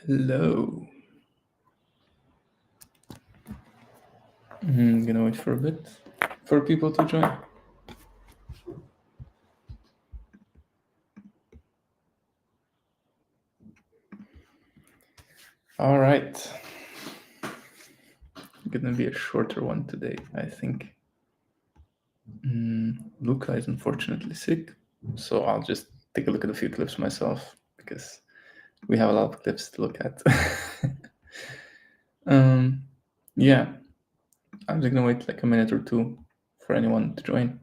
Hello. I'm gonna wait for a bit for people to join. All right. Gonna be a shorter one today, I think. Luka is unfortunately sick, so I'll just take a look at a few clips myself because we have a lot of clips to look at. Yeah, I'm just gonna wait like a minute or two for anyone to join.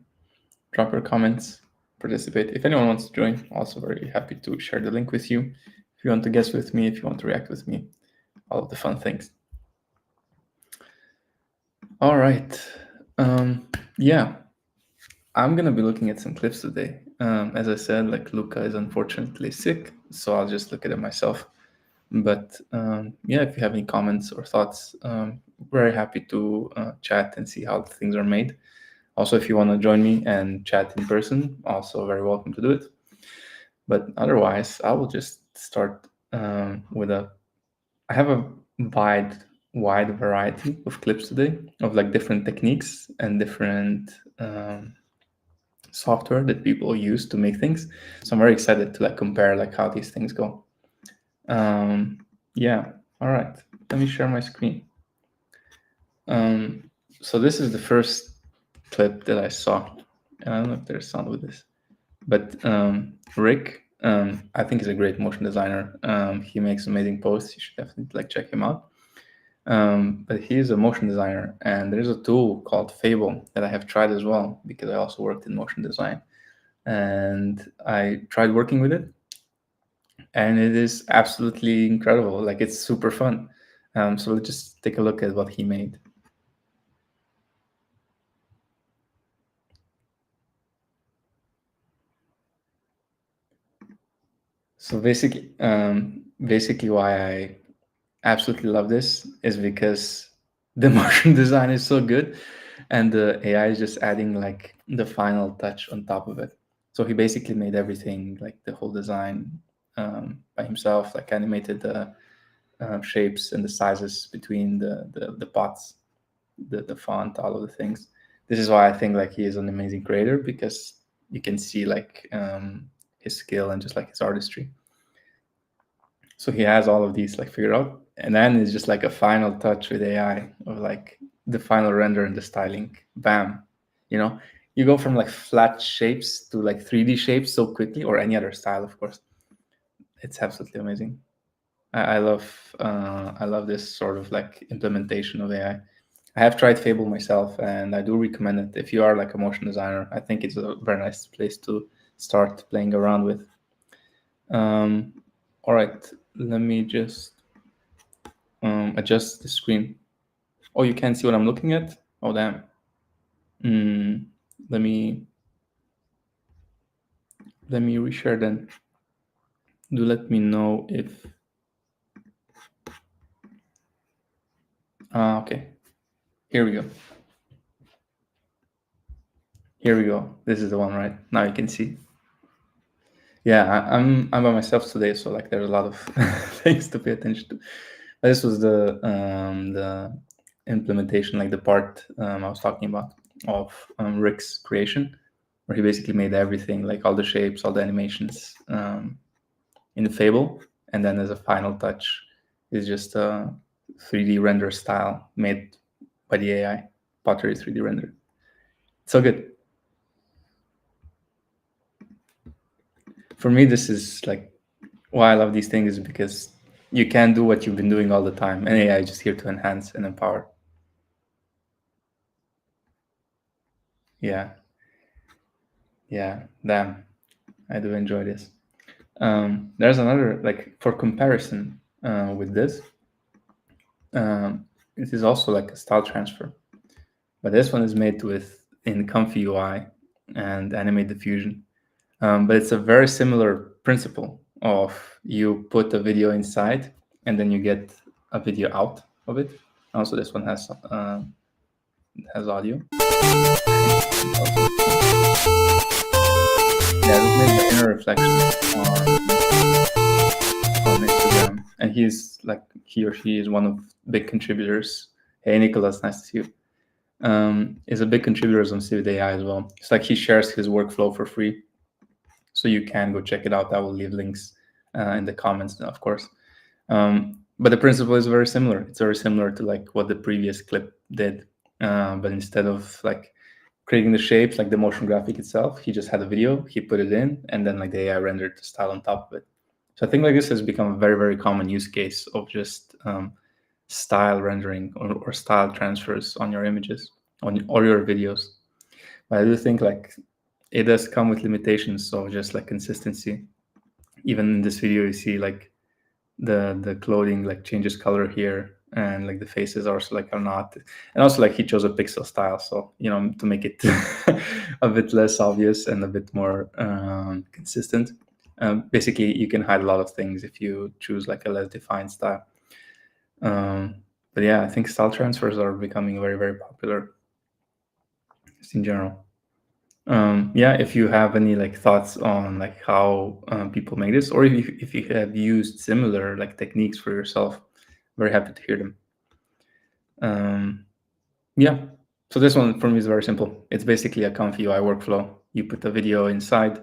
Drop your comments, participate. If anyone wants to join, also very happy to share the link with you. If you want to guess with me, if you want to react with me, all of the fun things. All right. Yeah, I'm gonna be looking at some clips today. As I said, like Luca is unfortunately sick, so I'll just look at it myself. But yeah, if you have any comments or thoughts, very happy to chat and see how things are made. Also, if you want to join me and chat in person, also very welcome to do it. But otherwise, I will just start with a. I have a wide variety of clips today of like different techniques and different software that people use to make things. So I'm very excited to like compare like how these things go. Yeah. All right. Let me share my screen. So this is the first clip that I saw, and I don't know if there's sound with this, but Rick, I think he's a great motion designer. He makes amazing posts. You should definitely like check him out. But he's a motion designer, and there's a tool called Fable that I have tried as well because I also worked in motion design, and I tried working with it, and it is absolutely incredible. Like it's super fun. So let's just take a look at what he made. So basically, why I absolutely love this is because the motion design is so good, and the AI is just adding like the final touch on top of it. So he basically made everything, like the whole design, by himself, like animated the shapes and the sizes between the pots, the font, all of the things. This is why I think like he is an amazing creator because you can see like his skill and just like his artistry. So he has all of these like figured out, and then it's just like a final touch with AI of like the final render and the styling. Bam, you know, you go from like flat shapes to like 3D shapes so quickly, or any other style, of course. It's absolutely amazing. I love this sort of like implementation of AI. I have tried Fable myself, and I do recommend it if you are like a motion designer. I think it's a very nice place to start playing around with. All right, let me just adjust the screen. Oh, you can't see what I'm looking at? Oh, damn. Let me reshare then. Do let me know if. Okay. Here we go. Here we go. This is the one, right? Now you can see. Yeah, I'm by myself today, so like there's a lot of things to pay attention to. This was the implementation, like the part I was talking about of Rick's creation, where he basically made everything, like all the shapes, all the animations in the Fable, and then as a final touch is just a 3D render style made by the AI, Pottery 3D render. So good. For me, this is like why I love these things is because you can do what you've been doing all the time, and AI is just here to enhance and empower. Yeah, damn, I do enjoy this. There's another like for comparison with this. It is also like a style transfer, but this one is made with in Comfy UI and Animate Diffusion. But it's a very similar principle of you put a video inside and then you get a video out of it. Also, this one has audio. Yeah, this makes the inner reflection on Instagram, and he's like, he or she is one of big contributors. Hey, Nicholas, nice to see you. Is a big contributor on Civic AI as well. It's like he shares his workflow for free, so you can go check it out. I will leave links in the comments, of course. But the principle is very similar. It's very similar to like what the previous clip did, but instead of like creating the shapes, like the motion graphic itself, he just had a video, he put it in, and then like the AI rendered the style on top of it. So I think like this has become a very, very common use case of just style rendering or style transfers on your images or your videos. But I do think like it does come with limitations. So just like consistency. Even in this video, you see like the clothing like changes color here, and like the faces also like are not, and also like he chose a pixel style, so you know, to make it a bit less obvious and a bit more consistent. Basically, you can hide a lot of things if you choose like a less defined style. But yeah, I think style transfers are becoming very, very popular just in general. Yeah, if you have any like thoughts on like how people make this, or if you have used similar like techniques for yourself, very happy to hear them. Yeah, so this one for me is very simple. It's basically a Comfy UI workflow. You put the video inside,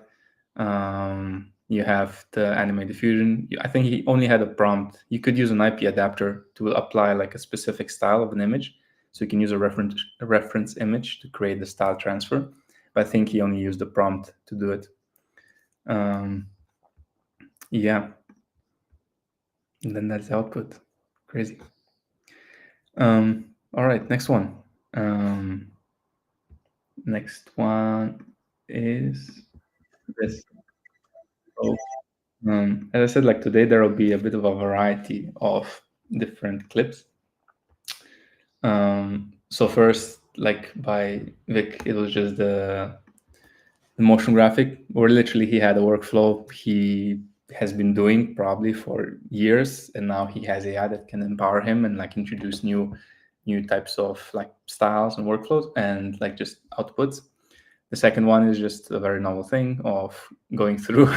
you have the anime diffusion. I think he only had a prompt. You could use an IP adapter to apply like a specific style of an image. So you can use a reference image to create the style transfer. But I think he only used the prompt to do it. Yeah. And then that's the output. Crazy. All right, next one. Next one is this. So, as I said, like today there will be a bit of a variety of different clips. So first, like by Vic, it was just the motion graphic, where literally he had a workflow he has been doing probably for years, and now he has AI that can empower him and like introduce new types of like styles and workflows and like just outputs. The second one is just a very novel thing of going through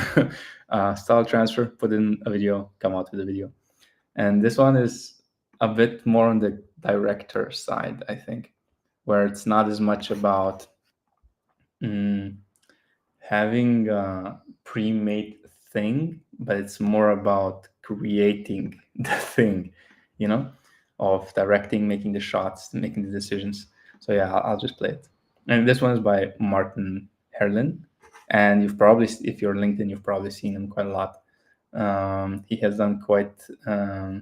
style transfer, put in a video, come out with a video. And this one is a bit more on the director side, I think, where it's not as much about having a pre-made thing, but it's more about creating the thing, you know, of directing, making the shots, making the decisions. So yeah, I'll just play it. And this one is by Martin Herlin, and you've probably, if you're LinkedIn, you've probably seen him quite a lot. He has done quite a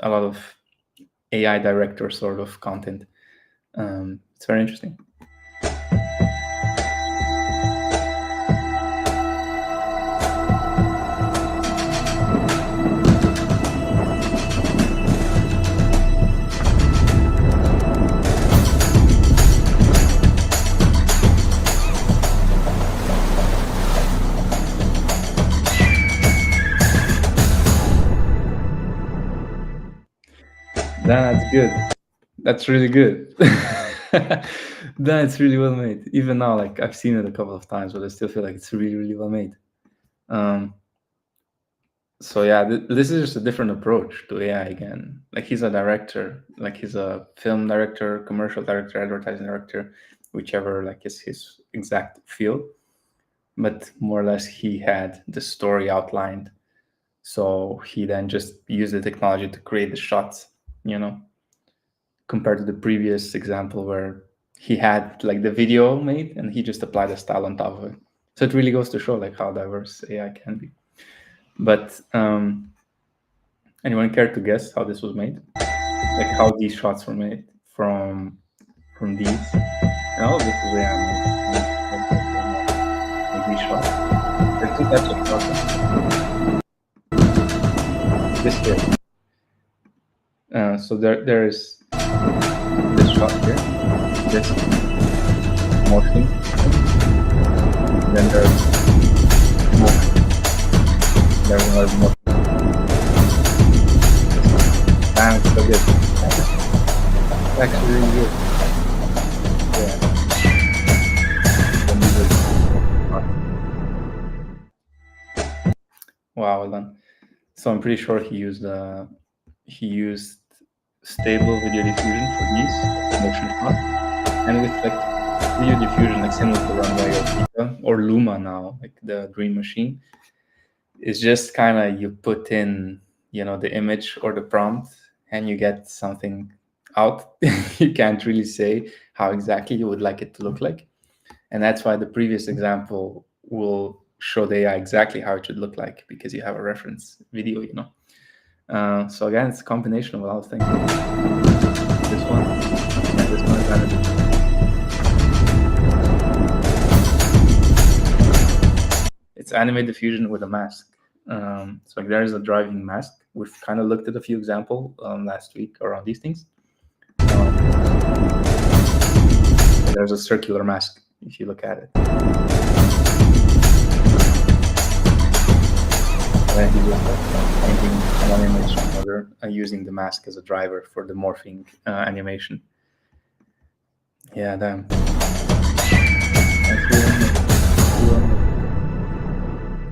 lot of AI director sort of content. It's very interesting. That's good. That's really good. That's really well made. Even now, like I've seen it a couple of times, but I still feel like it's really, really well made. So yeah, this is just a different approach to AI again. Like he's a director, like he's a film director, commercial director, advertising director, whichever like is his exact field. But more or less, he had the story outlined, so he then just used the technology to create the shots. You know, compared to the previous example where he had like the video made and he just applied the style on top of it. So it really goes to show like how diverse AI can be. But anyone care to guess how this was made? Like how these shots were made from these? And all of this is AI made. Like these shots. There are two types of shots. This here. So there is this shot here, this motion, then there's motion. There was motion. And it's so good. It's actually really good. Yeah. Wow, well done. So I'm pretty sure he used stable video diffusion for these motion shot, and with like video diffusion, like similar to Runway or Pika or Luma now, like the Dream Machine, it's just kind of you put in, you know, the image or the prompt, and you get something out. You can't really say how exactly you would like it to look like, and that's why the previous example will show the AI exactly how it should look like, because you have a reference video, you know. So again, it's a combination of a lot of things. This one, and this one is animated. It's animated diffusion with a mask. So like there is a driving mask. We've kind of looked at a few examples last week around these things. There's a circular mask if you look at it. And he just painting one image to another and using the mask as a driver for the morphing animation. Yeah, damn.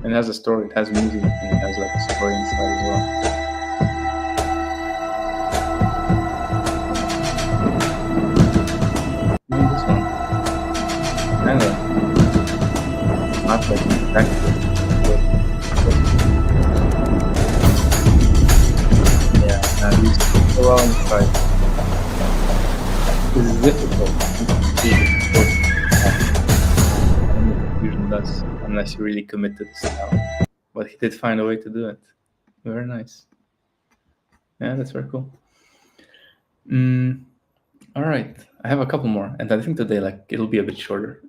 And it has a story, it has music, and it has like a story inside as well. Even this one. Kind of not like exactly. Yeah, now these go well inside. This is difficult. Fusion does, unless you really commit to the style. But he did find a way to do it. Very nice. Yeah, that's very cool. All right, I have a couple more, and I think today like it'll be a bit shorter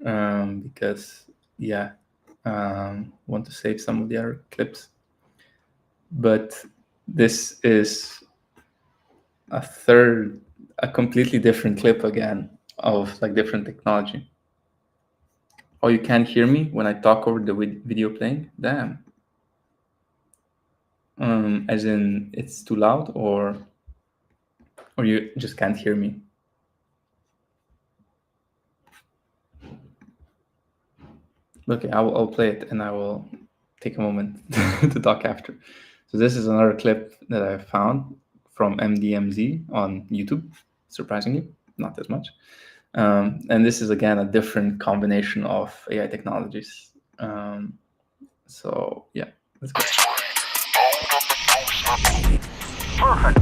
because yeah, want to save some of the other clips. But this is a completely different clip again of like different technology. Oh, you can't hear me when I talk over the video playing? Damn. As in it's too loud, or you just can't hear me? Okay, I'll play it and I will take a moment to talk after. So this is another clip that I found from MDMZ on YouTube, surprisingly, not as much. And this is, again, a different combination of AI technologies. So, yeah, let's go. Perfect.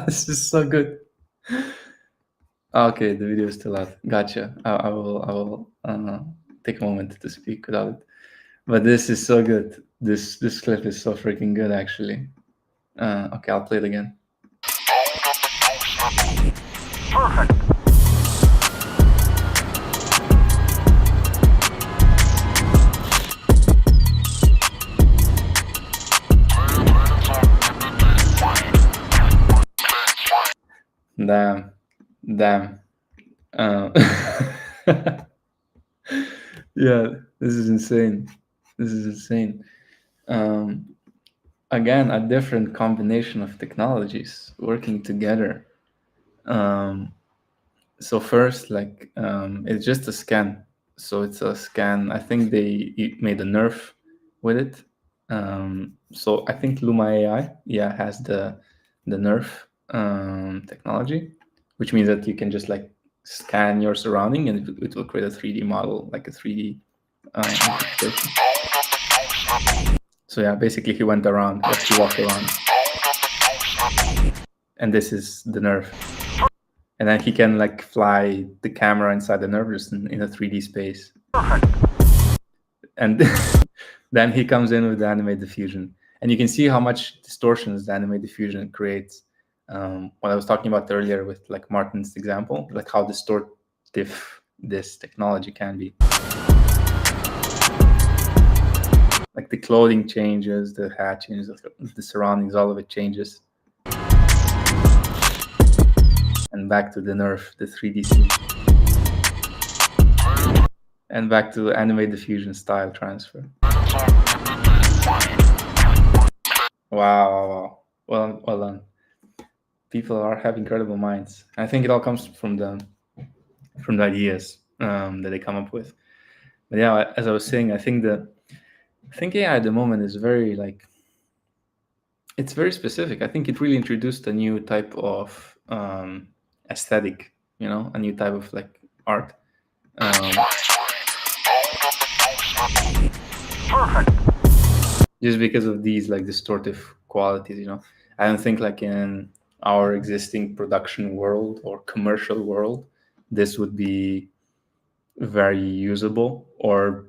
This is so good. Okay, the video is still out. Gotcha. I will take a moment to speak without it. But this is so good. This clip is so freaking good, actually. Okay, I'll play it again. Perfect. Damn. Yeah, this is insane. Again, a different combination of technologies working together. So first, like, it's just a scan. So it's a scan. I think they made a nerf with it. So I think Luma AI, has the nerf technology, which means that you can just like scan your surrounding and it will create a 3D model, like a 3D interpretation. So yeah, basically he went around, he walked around, and this is the nerf. And then he can like fly the camera inside the nerve just in a 3D space. And then he comes in with the animate diffusion. And you can see how much distortions the animate diffusion creates. What I was talking about earlier with like Martin's example, like how distortive this technology can be. Like the clothing changes, the hat changes, the surroundings, all of it changes. And back to the nerf, the 3D scene. And back to animate diffusion style transfer. Wow, wow, wow. Well done. People have incredible minds. I think it all comes from the ideas that they come up with. But yeah, as I was saying, I think AI at the moment is very like it's very specific. I think it really introduced a new type of aesthetic, a new type of like art. Um, just because of these like distortive qualities. I don't think like in our existing production world or commercial world, this would be very usable or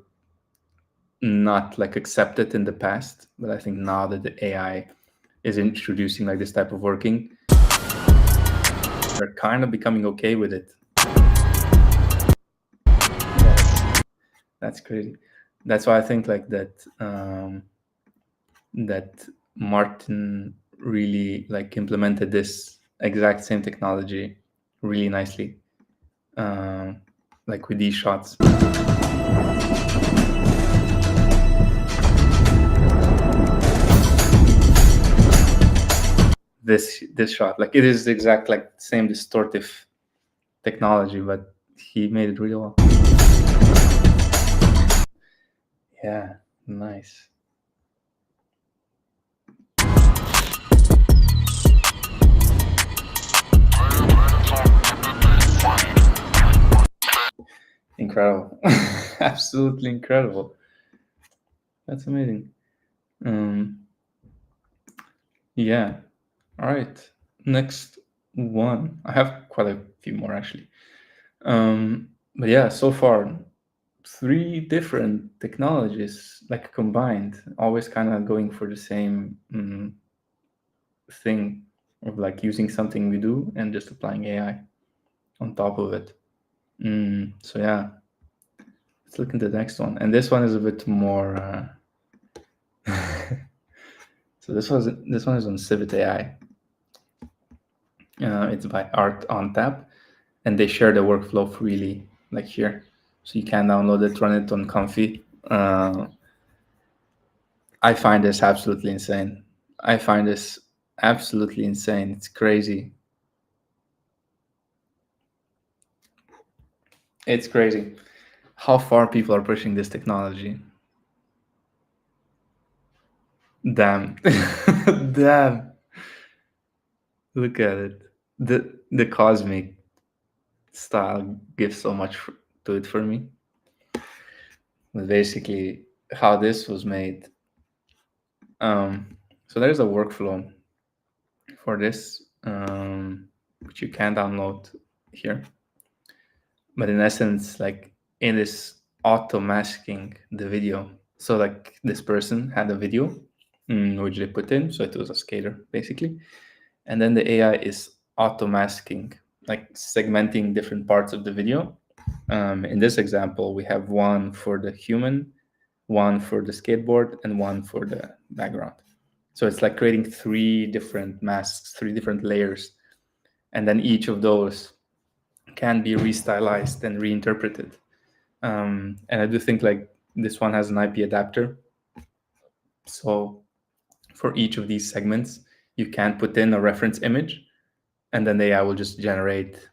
not like accepted in the past. But I think now that the AI is introducing like this type of working, they're kind of becoming okay with it. That's crazy. That's why I think like that Martin really like implemented this exact same technology really nicely, like with these shots. This shot, like it is the exact like same distortive technology, but he made it really well. Yeah, nice. Incredible. Absolutely incredible. That's amazing. Um, yeah. All right. Next one. I have quite a few more actually. But yeah, so far, three different technologies like combined, always kind of going for the same thing of like using something we do and just applying AI on top of it. So yeah, let's look into the next one. And this one is a bit more. So this one is on Civit AI. It's by Art on Tap, and they share the workflow freely, like here. So you can download it, run it on Comfy. I find this absolutely insane. I find this absolutely insane. It's crazy. It's crazy how far people are pushing this technology. Damn. Damn. Look at it. The cosmic style gives so much to it for me. But basically, how this was made. So there's a workflow for this, which you can download here. But in essence, like it is auto masking the video. So like this person had a video which they put in, so it was a scaler basically, and then the AI is auto masking, like segmenting different parts of the video. In this example, we have one for the human, one for the skateboard, and one for the background. So it's like creating three different masks, three different layers, and then each of those can be restylized and reinterpreted. And I do think like this one has an IP adapter. So for each of these segments, you can put in a reference image, and then the AI will just generate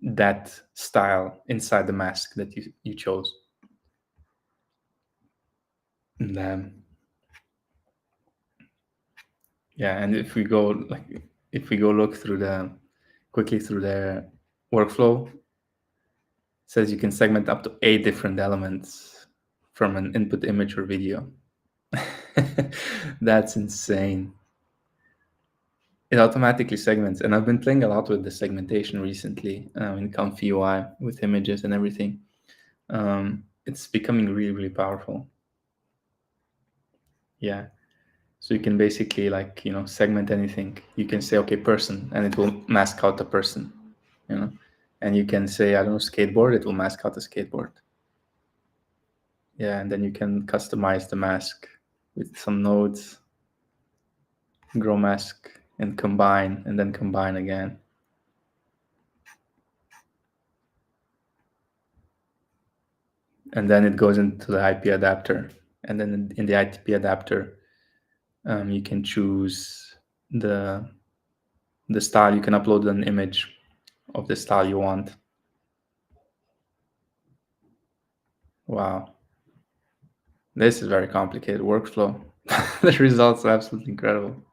that style inside the mask that you chose. And yeah, and if we go look quickly through the workflow, says you can segment up to 8 different elements from an input image or video. That's insane. It automatically segments, and I've been playing a lot with the segmentation recently in Comfy UI with images and everything. It's becoming really, really powerful. Yeah. So you can basically segment anything. You can say, okay, person, and it will mask out the person, and you can say, I don't know, skateboard, it will mask out the skateboard. Yeah, and then you can customize the mask with some nodes, grow mask, and combine, and then combine again. And then it goes into the IP adapter. And then in the IP adapter, You can choose the style. You can upload an image of the style you want. Wow, this is very complicated workflow. The results are absolutely incredible.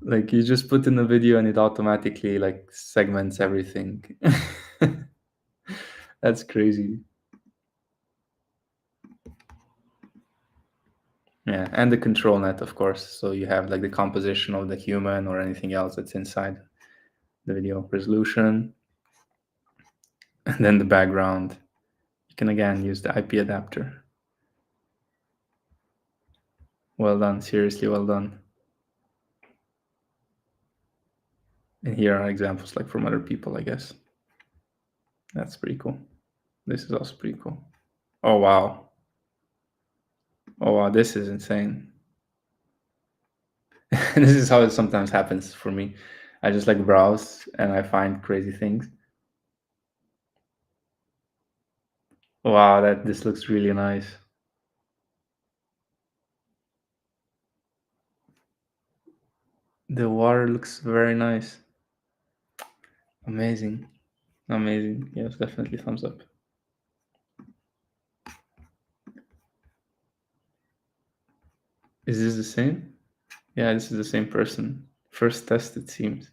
Like you just put in a video and it automatically like segments everything. That's crazy. Yeah, and the control net, of course. So you have like the composition of the human or anything else that's inside the video, resolution, and then the background. You can again use the IP adapter. Well done, seriously well done. And here are examples like from other people, I guess. That's pretty cool. This is also pretty cool. Oh wow. Oh wow, this is insane. This is how it sometimes happens for me. I just like browse and I find crazy things. Wow, that this looks really nice. The water looks very nice. Amazing. Amazing. Yes, definitely thumbs up. Is this the same? Yeah, this is the same person. First test, it seems.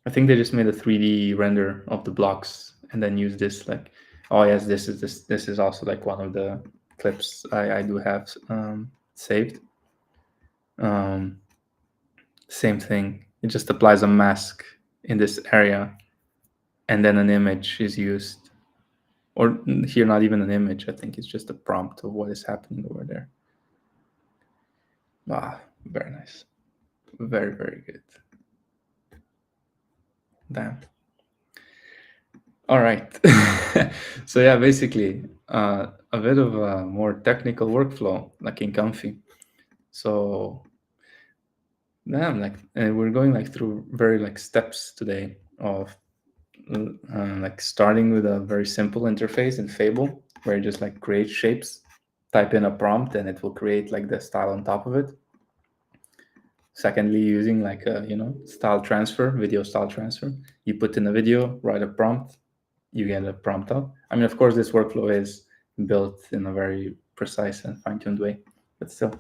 I think they just made a 3D render of the blocks and then use this like, oh yes, this is also like one of the clips I do have saved. Um, Same thing. It just applies a mask in this area, and then an image is used. Or here, not even an image. I think it's just a prompt of what is happening over there. Ah, very nice. Very, very good. Damn. All right. So yeah, basically, a bit of a more technical workflow, like in Comfy. So damn, like we're going like through very like steps today of like starting with a very simple interface in Fable, where you just like create shapes, type in a prompt, and it will create like the style on top of it. Secondly, using like a style transfer, video style transfer, you put in a video, write a prompt, you get a prompt out. I mean, of course, this workflow is built in a very precise and fine-tuned way, but still.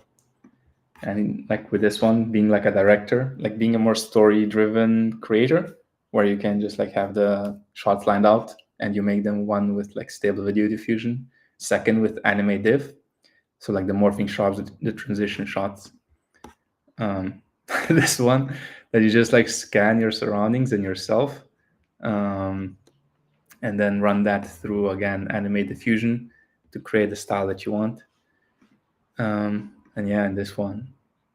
And like with this one, being like a director, like being a more story-driven creator, where you can just like have the shots lined out and you make them one with like stable video diffusion, second with anime diff, so like the morphing shots, the transition shots. This one that you just like scan your surroundings and yourself, um, and then run that through again anime diffusion to create the style that you want. And yeah, in this one,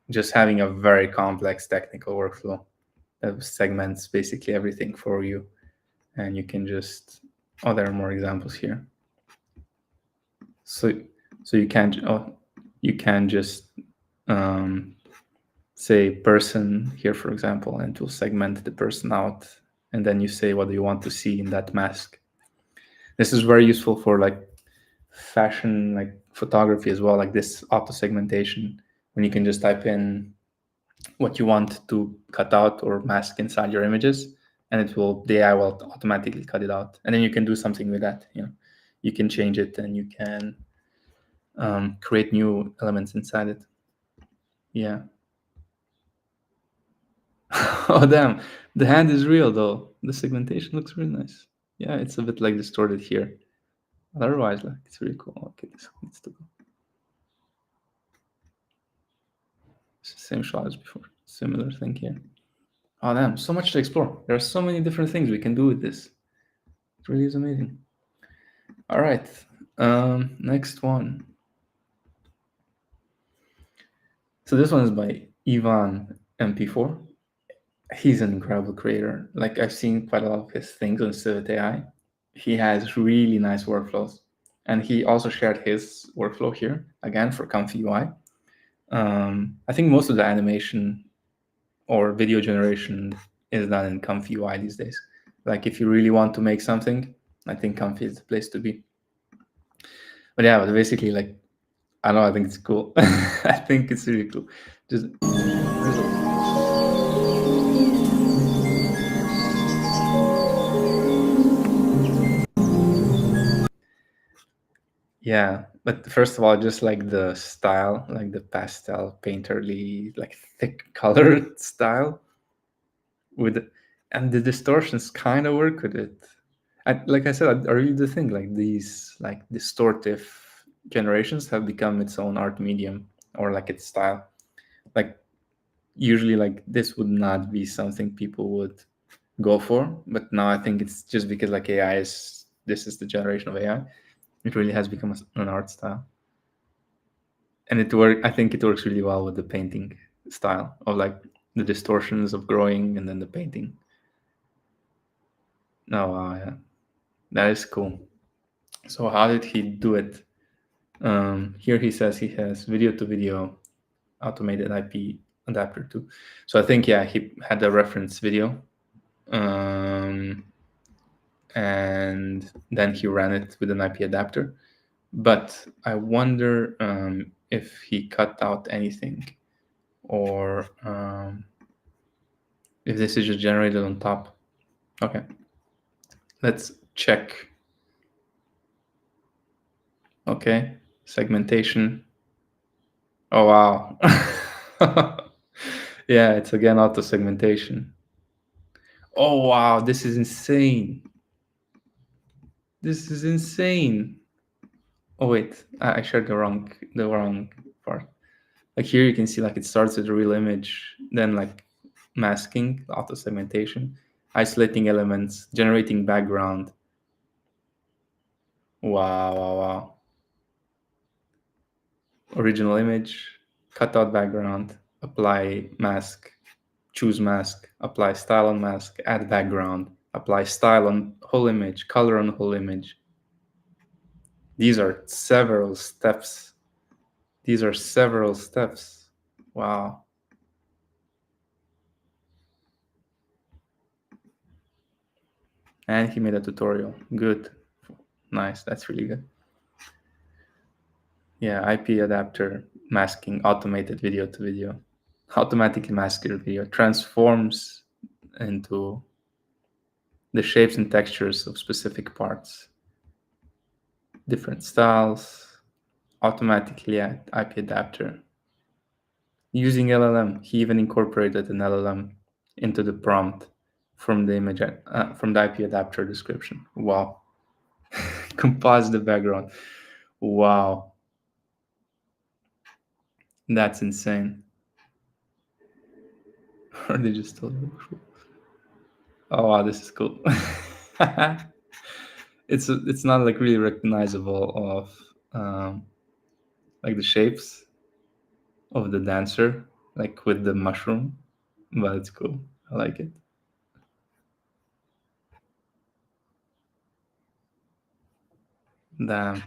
just having a very complex technical workflow that segments basically everything for you, and you can just there are more examples here. So you can just say person here, for example, and it will segment the person out, and then you say what do you want to see in that mask. This is very useful for like fashion, like photography as well, like this auto segmentation, when you can just type in what you want to cut out or mask inside your images, and the AI will automatically cut it out, and then you can do something with that. You can change it and you can create new elements inside it. Yeah. Oh damn, the hand is real though. The segmentation looks really nice. Yeah, it's a bit like distorted here, but otherwise like it's really cool. Okay, this needs to go. It's the same shot as before. Similar thing here. Oh damn, so much to explore. There are so many different things we can do with this. It really is amazing. All right, next one. So this one is by Ivan MP4. He's an incredible creator. Like I've seen quite a lot of his things on Civet AI. He has really nice workflows, and he also shared his workflow here again for Comfy UI. I think most of the animation or video generation is done in Comfy UI these days. Like if you really want to make something, I think Comfy is the place to be. But yeah, but basically like I know. I think it's cool. I think it's really cool. Just yeah, but first of all, just like the style, like the pastel painterly, like thick colored style with, and the distortions kind of work with it. Like I said, I really do think like these like distortive generations have become its own art medium or like its style. Like usually, like this would not be something people would go for, but now I think it's just because like AI is this is the generation of AI. It really has become an art style, and I think it works really well with the painting style of like the distortions of growing and then the painting. Oh wow, yeah, that is cool. So how did he do it? Here he says he has video to video automated IP adapter too. So I think yeah, he had a reference video, um, and then he ran it with an IP adapter. But I wonder if he cut out anything, or if this is just generated on top. Okay, let's check. Okay, segmentation. Oh wow. Yeah, it's again auto segmentation. Oh wow, this is insane. This is insane. Oh wait, I shared the wrong part. Like here you can see like it starts with a real image, then like masking, auto segmentation, isolating elements, generating background. Wow, wow, wow. Original image, cut out background, apply mask, choose mask, apply style on mask, add background, apply style on whole image, color on whole image. These are several steps. These are several steps. Wow. And he made a tutorial. Good. Nice. That's really good. Yeah, IP adapter masking automated video to video. Automatically mask your video. Transforms into the shapes and textures of specific parts. Different styles. Automatically add IP adapter. Using LLM, he even incorporated an LLM into the prompt from the image from the IP adapter description. Wow. Compose the background. Wow. That's insane. Or they just told you. Oh wow, this is cool. It's not like really recognizable of like the shapes of the dancer, like with the mushroom, but it's cool. I like it. Damn.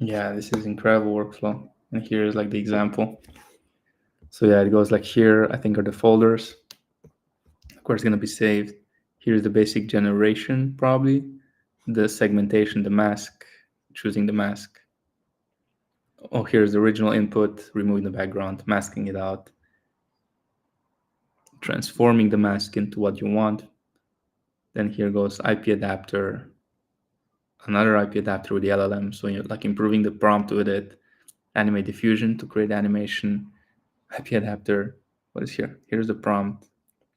Yeah, this is incredible workflow. And here's like the example. So yeah, it goes like here, I think are the folders. Of course, it's gonna be saved. Here's the basic generation, probably. The segmentation, the mask, choosing the mask. Oh, here's the original input, removing the background, masking it out, transforming the mask into what you want. Then here goes IP adapter, another IP adapter with the LLM. So you're like improving the prompt with it, animate diffusion to create animation, IP adapter. What is here? Here's the prompt,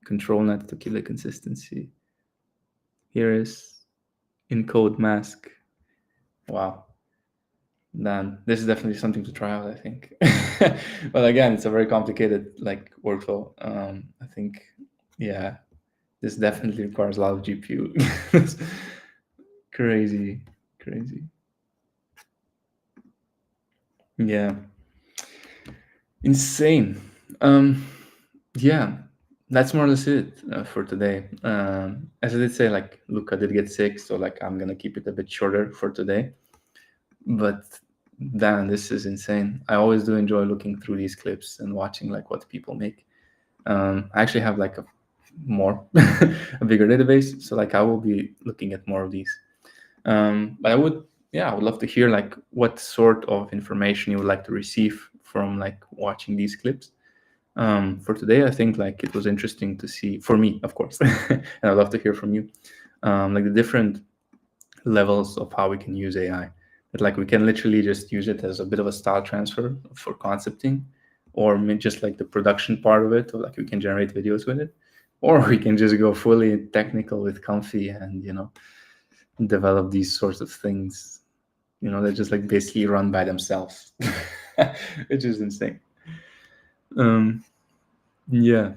control net to kill the consistency. Here is encode mask. Wow. Then this is definitely something to try out, I think. But again, it's a very complicated like workflow. I think, yeah, this definitely requires a lot of GPU. Crazy, crazy. Yeah, insane. Yeah, that's more or less it for today. As I did say, like Luca did get sick, so like I'm gonna keep it a bit shorter for today. But damn, this is insane. I always do enjoy looking through these clips and watching like what people make. I actually have like more a bigger database. So like I will be looking at more of these. But I would love to hear like what sort of information you would like to receive from like watching these clips. For today, I think like it was interesting to see for me, of course, and I'd love to hear from you, like the different levels of how we can use AI. That like we can literally just use it as a bit of a style transfer for concepting, or just like the production part of it, or like we can generate videos with it, or we can just go fully technical with Comfy and develop these sorts of things. That just like basically run by themselves, which is insane. Um, yeah,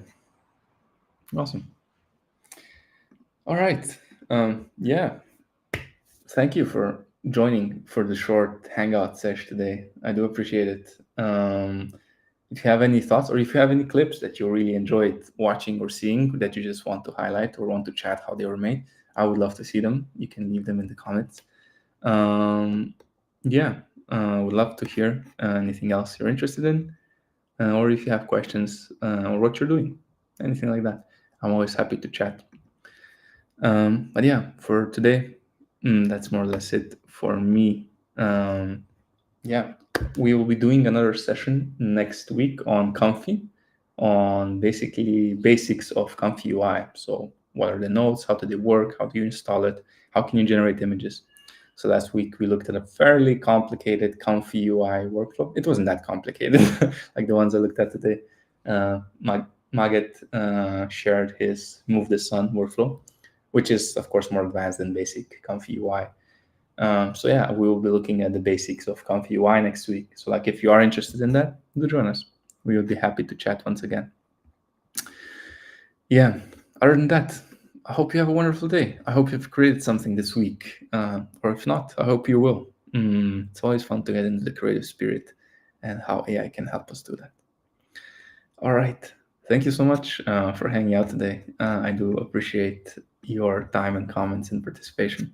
awesome. All right. Yeah, thank you for joining for the short hangout session today. I do appreciate it. If you have any thoughts or if you have any clips that you really enjoyed watching or seeing that you just want to highlight or want to chat how they were made, I would love to see them. You can leave them in the comments. Yeah, would love to hear anything else you're interested in, or if you have questions or what you're doing, anything like that. I'm always happy to chat. But yeah, for today, that's more or less it for me. Yeah, we will be doing another session next week on Comfy, on basically basics of Comfy UI. So, what are the nodes? How do they work? How do you install it? How can you generate images? So last week we looked at a fairly complicated Comfy UI workflow. It wasn't that complicated, like the ones I looked at today. Maget shared his Move the Sun workflow, which is of course more advanced than basic Comfy UI. So yeah, we will be looking at the basics of Comfy UI next week. So like if you are interested in that, do join us. We would be happy to chat once again. Yeah, other than that, I hope you have a wonderful day. I hope you've created something this week. Or if not, I hope you will. It's always fun to get into the creative spirit and how AI can help us do that. All right. Thank you so much for hanging out today. I do appreciate your time and comments and participation.